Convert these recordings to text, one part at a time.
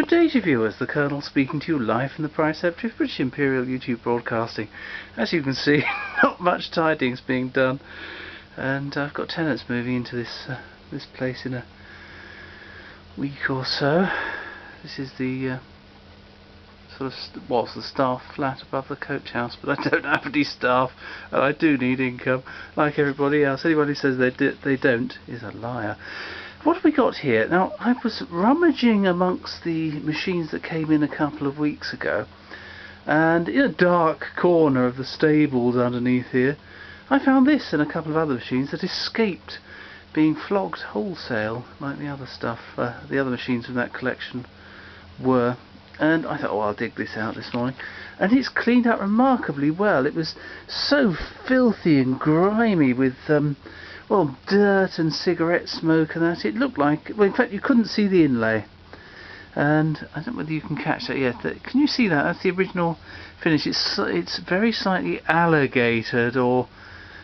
Good day to viewers, the Colonel speaking to you live from the Preceptory of British Imperial YouTube Broadcasting. As you can see, not much tidying's being done, and I've got tenants moving into this place in a week or so. This is the the staff flat above the coach house, but I don't have any staff, and I do need income, like everybody else. Anyone who says they don't is a liar. What have we got here? Now, I was rummaging amongst the machines that came in a couple of weeks ago, and in a dark corner of the stables underneath here, I found this and a couple of other machines that escaped being flogged wholesale, like the other stuff, the other machines from that collection were. And I thought, oh, I'll dig this out this morning. And it's cleaned up remarkably well. It was so filthy and grimy with, well, dirt and cigarette smoke and that. It looked like, well, in fact, you couldn't see the inlay. And I don't know whether you can catch that yet. Can you see that? That's the original finish. It's very slightly alligatored or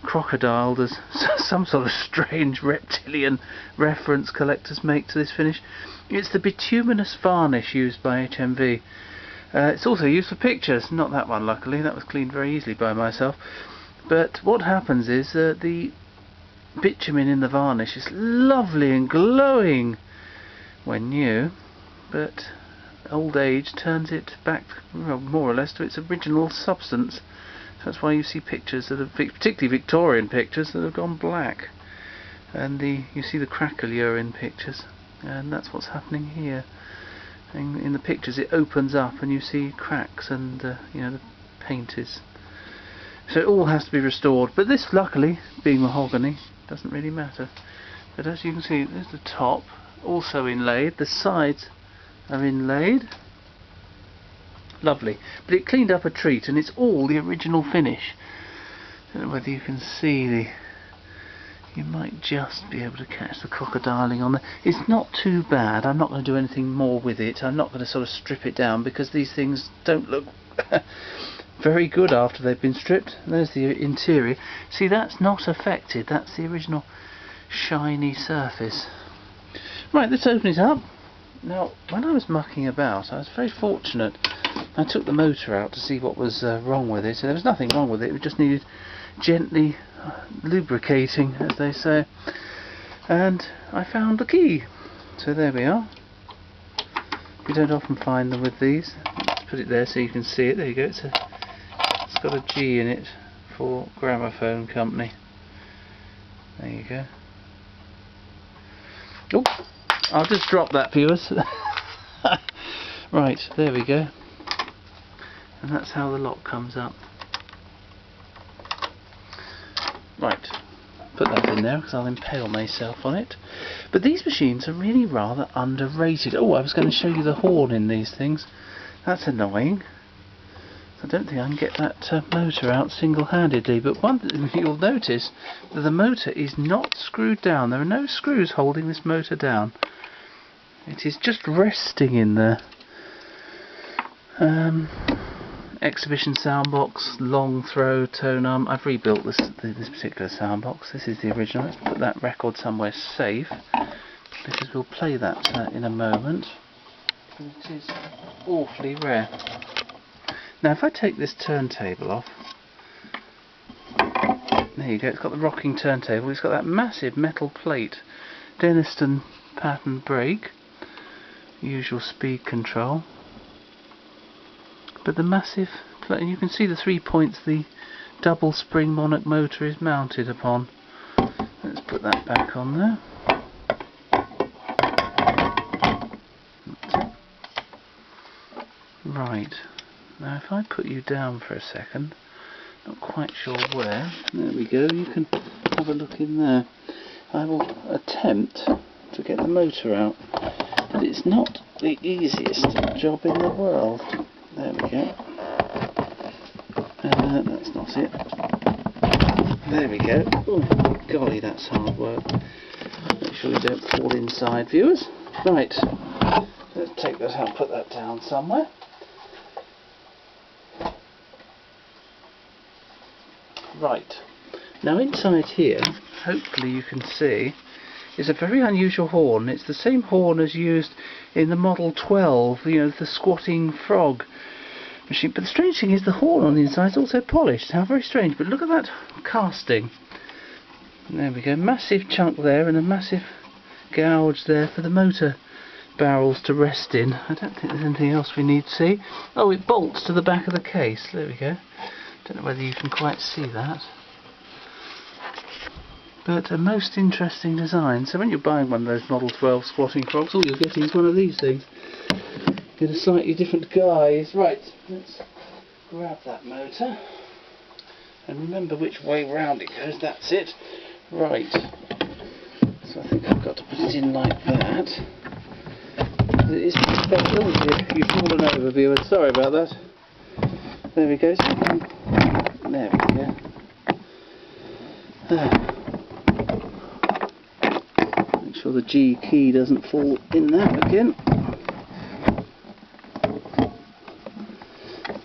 crocodiled, as some sort of strange reptilian reference collectors make to this finish. It's the bituminous varnish used by HMV. It's also used for pictures. Not that one, luckily. That was cleaned very easily by myself. But what happens is the bitumen in the varnish is lovely and glowing when new, but old age turns it back, well, more or less to its original substance. That's why you see pictures that are, particularly Victorian pictures, that have gone black, and you see the craquelure in pictures, and that's what's happening here. And in the pictures, it opens up, and you see cracks, and the paint is. So it all has to be restored. But this, luckily, being mahogany, doesn't really matter. But as you can see, there's the top, also inlaid. The sides are inlaid. Lovely, but it cleaned up a treat, and it's all the original finish. I don't know whether you can see you might just be able to catch the crocodiling on there. It's not too bad. I'm not going to do anything more with it. I'm not going to sort of strip it down, because these things don't look very good after they've been stripped. There's the interior. See, that's not affected. That's the original shiny surface. Right, let's open it up. Now, when I was mucking about, I was very fortunate. I took the motor out to see what was wrong with it, and there was nothing wrong with it. It just needed gently lubricating, as they say. And I found the key. So there we are. You don't often find them with these. Let's put it there so you can see it. There you go. It's got a G in it for Gramophone Company. There you go. Oh, I'll just drop that, viewers. Right, there we go. And that's how the lock comes up. Right, put that in there because I'll impale myself on it. But these machines are really rather underrated. Oh, I was going to show you the horn in these things. That's annoying. I don't think I can get that motor out single-handedly. But one thing you'll notice that the motor is not screwed down. There are no screws holding this motor down. It is just resting in there. Exhibition soundbox, long throw, tone arm. I've rebuilt this particular soundbox. This is the original. Let's put that record somewhere safe, because we'll play that in a moment. It is awfully rare. Now, if I take this turntable off, there you go. It's got the rocking turntable. It's got that massive metal plate, Denniston pattern brake, usual speed control. But the massive plate, and you can see the 3 points the double spring Monarch motor is mounted upon. Let's put that back on there. Right, now if I put you down for a second, not quite sure where, there we go, you can have a look in there. I will attempt to get the motor out, but it's not the easiest job in the world. There we go. That's not it. There we go. Oh, golly, that's hard work. Make sure you don't fall inside, viewers. Right, let's take that out, put that down somewhere. Right, now inside here, hopefully you can see, It's a very unusual horn. It's the same horn as used in the Model 12, you know, the squatting frog machine. But the strange thing is the horn on the inside is also polished. How very strange. But look at that casting. There we go. Massive chunk there and a massive gouge there for the motor barrels to rest in. I don't think there's anything else we need to see. Oh, it bolts to the back of the case. There we go. Don't know whether you can quite see that. But a most interesting design. So when you're buying one of those Model 12 squatting frogs, all you're getting is one of these things. Get a slightly different guise. Right, let's grab that motor. And remember which way round it goes. That's it. Right. So I think I've got to put it in like that. It is special. You've fallen over, viewers. Sorry about that. There we go. There we go. Make sure the G key doesn't fall in that again.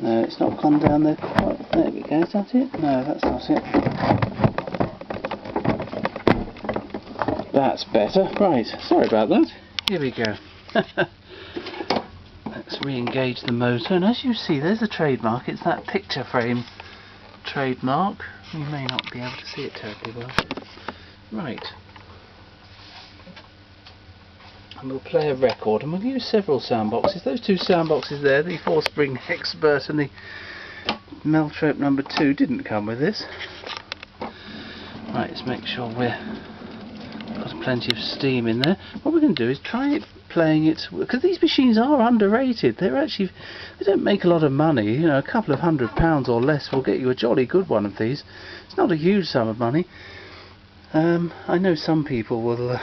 No, it's not gone down there quite. There we go. Is that it? No, that's not it. That's better. Right. Sorry about that. Here we go. Let's re-engage the motor, and as you see, there's a trademark. It's that picture frame trademark. You may not be able to see it terribly well. Right. And we'll play a record, and we'll use several sound boxes. Those two sound boxes there, the 4-spring Expert and the Meltrope number 2, didn't come with this. Right, let's make sure we've got plenty of steam in there. What we're going to do is try it playing it, because these machines are underrated. They don't make a lot of money. You know, a couple of £100 or less will get you a jolly good one of these. It's not a huge sum of money. I know some people will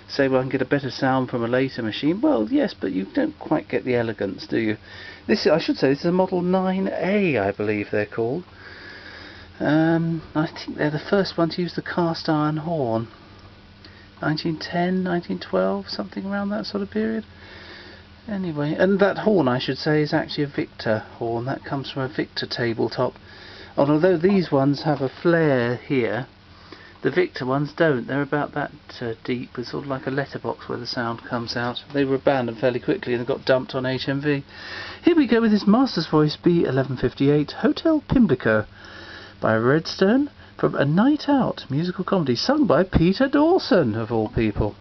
say, well, I can get a better sound from a later machine. Well, yes, but you don't quite get the elegance, do you? This, I should say, this is a Model IXa, I believe they're called. I think they're the first one to use the cast iron horn. 1910, 1912, something around that sort of period. Anyway, and that horn, I should say, is actually a Victor horn. That comes from a Victor tabletop. And although these ones have a flare here, the Victor ones don't. They're about that deep. It's sort of like a letterbox where the sound comes out. They were abandoned fairly quickly and got dumped on HMV. Here we go with this Master's Voice B1158 Hotel Pimlico by Redstone, from A Night Out musical comedy sung by Peter Dawson, of all people.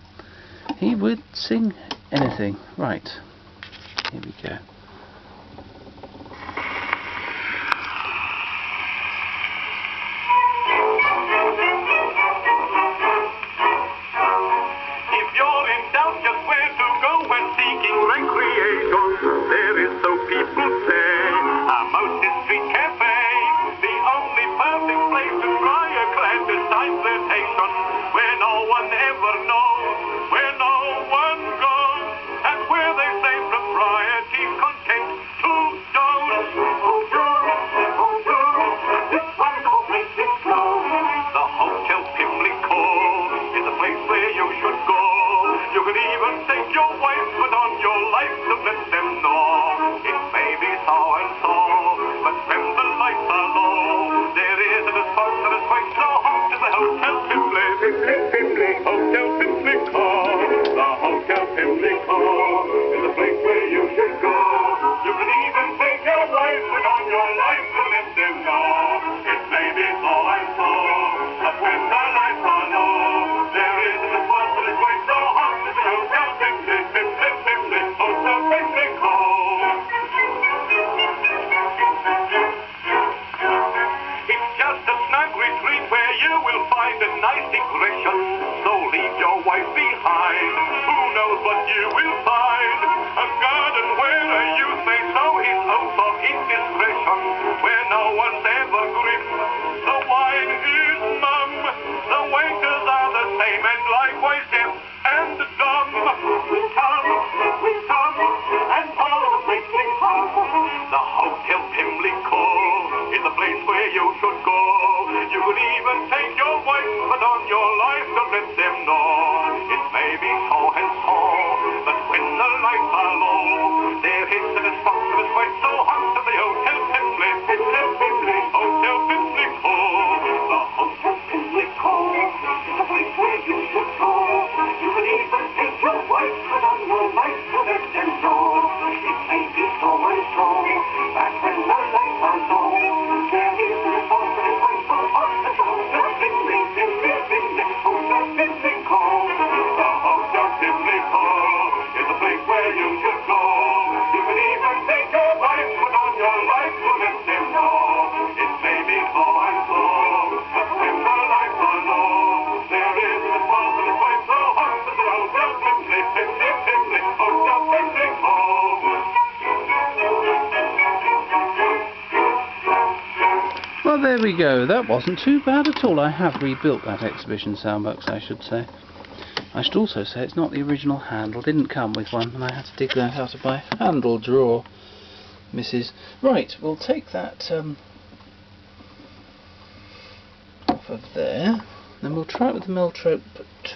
He would sing anything. Right, here we go. If you're in doubt just where to go when seeking recreation, there is, so people say, a Mountain Street Cafe. The only perfect place to try a clandestine flirtation, where no one ever knows, where no one goes, and where they say propriety's content to doze. This wonderful place is closed. The Hotel Pimlico is a place where you should go. You could even take your wife, put on your life to let them know. It may be so and so, but when the lights are low, there isn't a spot that is quite so hot as the Hotel Pimlico. Hotel Pimlico. The Hotel Pimlico is a place where you should go. You can even take your wife, put on your life to let them know. It may be so and so, but when the lights are low, there isn't a spot that is quite so hot as the Hotel Pimlico. Hotel Pimlico. It's just a snug retreat where you will find a nice digression. So leave your wife behind. Who knows what you will find? A garden where a youth may sow his hopes of indiscretion, where no one's ever gripped. The wine is mum. The waiters are the same and likewise deaf and dumb. We come, and all the places come. The Hotel Pimlico is a place where you should go. You could even take your wife, put on your life to let them know. It may be so and so, but when the lights are low, there isn't a spot that is quite so hot as the Hotel Pimlico. Hotel Pimlico. The Hotel Pimlico is a place where you should go. Oh, there we go. That wasn't too bad at all. I have rebuilt that exhibition soundbox, I should say. I should also say it's not the original handle. Didn't come with one, and I had to dig that out of my handle drawer, Mrs. Right, we'll take that off of there. Then we'll try it with the Meltrope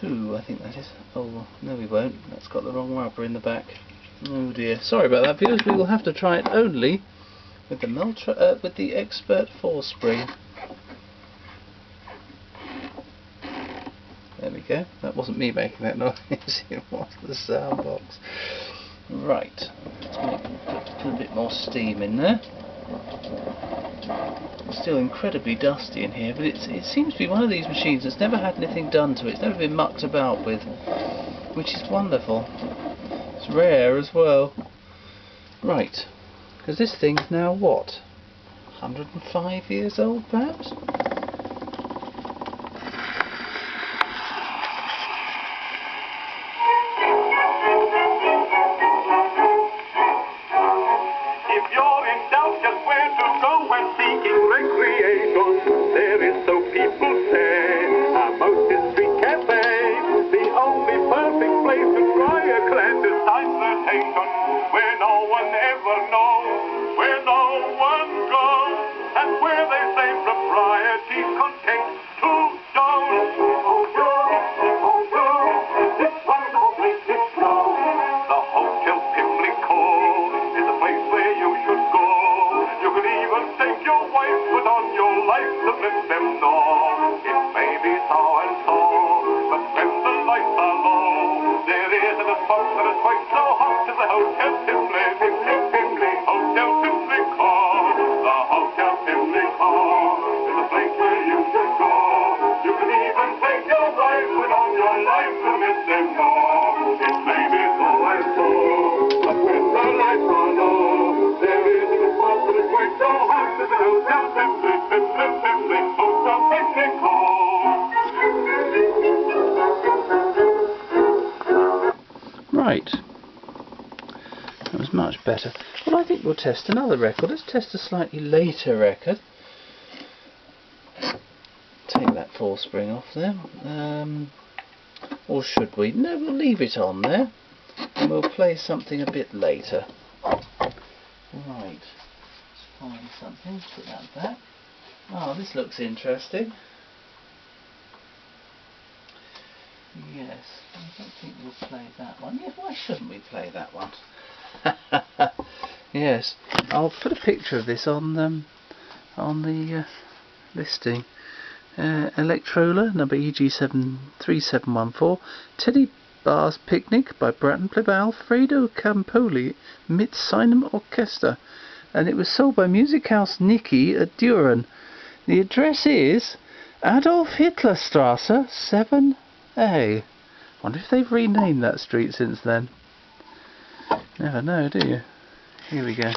2, I think that is. Oh, no we won't. That's got the wrong rubber in the back. Oh dear. Sorry about that, viewers. We will have to try it only with the with the Expert 4-spring. There we go. That wasn't me making that noise. It was the sound box. Right. Let's put a bit more steam in there. It's still incredibly dusty in here, but it seems to be one of these machines that's never had anything done to it. It's never been mucked about with, which is wonderful. It's rare as well. Right. Because this thing's now what? 105 years old, perhaps? Right, that was much better. Well, I think we'll test another record. Let's test a slightly later record. Take that 4-spring off there. Or should we? No, we'll leave it on there. And we'll play something a bit later. Right, let's find something. Put that back. Oh, this looks interesting. Yes, I don't think we'll play that one. Yeah, why shouldn't we play that one? Yes, I'll put a picture of this on the listing. Electrola, number EG3714, Teddy Bar's Picnic by Bratton played by Alfredo Campoli, mit seinem Orchester, and it was sold by Music House Nicky at Düren. The address is Adolf Hitler Strasse 7A. Wonder if they've renamed that street since then. Never know, do you? Here we go.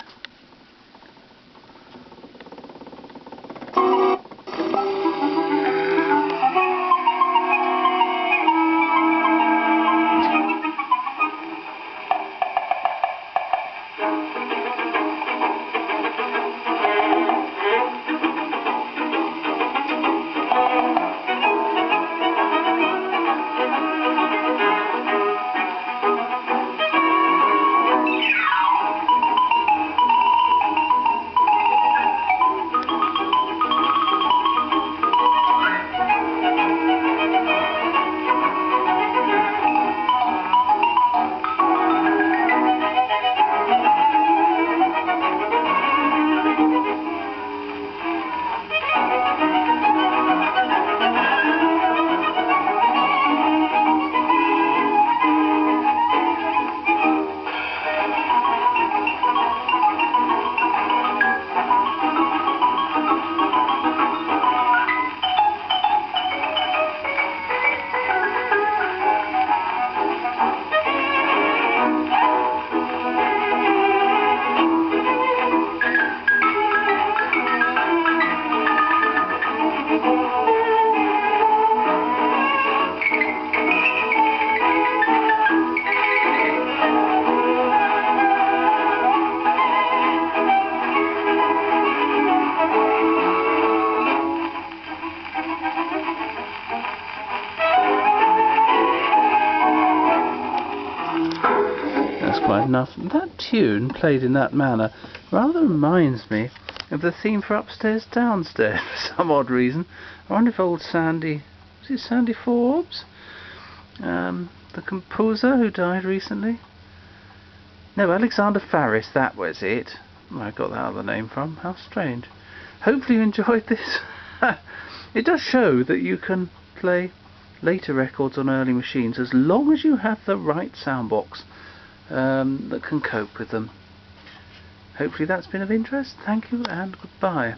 tune played in that manner rather reminds me of the theme for Upstairs Downstairs for some odd reason. I wonder if old Sandy, was it Sandy Forbes? The composer who died recently? No, Alexander Farris, that was it. Where I got that other name from. How strange. Hopefully you enjoyed this. It does show that you can play later records on early machines as long as you have the right soundbox that can cope with them. Hopefully that's been of interest. Thank you and goodbye.